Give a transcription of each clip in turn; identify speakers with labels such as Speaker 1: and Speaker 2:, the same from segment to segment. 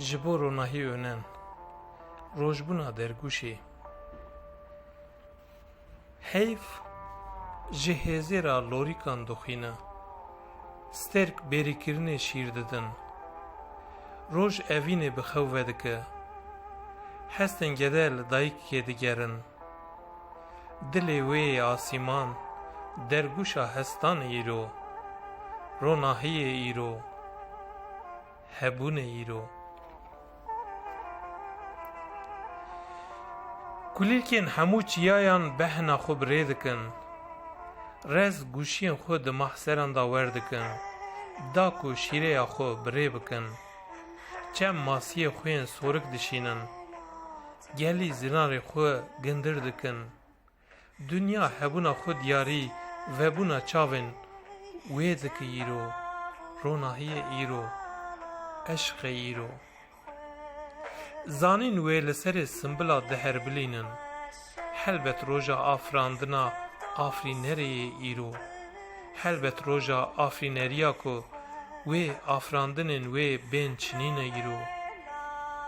Speaker 1: ji bo ronahî önen, rojbûna dergûşê. Heyv ji hêzê ra lorîkan dixwîne, sterk bêrîkirinê şîr didin. Roj evînê bi xew vedike, hestên gede li dayîkê digerin. Dilê wê yê asîman, dergûşa hestan e îro, ronahiyê îro, hebûnê îro. Kulîlkên hemû çiyayan behna xwe bi rê dikin. Rez gûşiyên xwe di mahseran da werdikin. Da ku şîreya xwe bi rê bikin. Çem masiyê xwe yên sorik dişînin. Gelî zinarê xwe gindir dikin. Dünya hebûna xwe diyarî vebûna çavên wê dike îro, ronahiyê îro, eşqê îro. Zanîn wê li serê simbila diherbilînin. Helbet roja afirandina afrînereyê îro. Helbet roja afrîneriya ku wê afirandinên wê bên çinîne îro.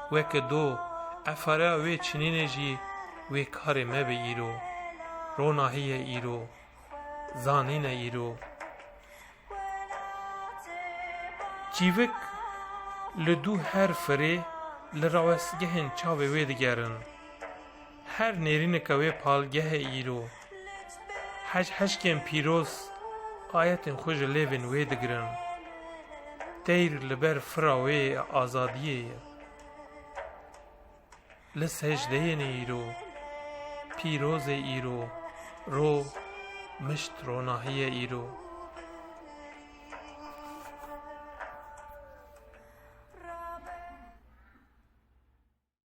Speaker 1: Weke do efarea wê çinînê jî wê karê mebe îro, ronahiyê îro, zanîne îro. Çîvik li dû her firê li rawestgehên çavê wê digerin. Her nêrîneke wê palgehe îro. Heşkên pîroz ayetên xwe ji lêvên wê digirin. Teyr li ber fira wê azadiyê ye. Li secdeyên îro, pîrozê îro, ro mişt ronahiyê îro.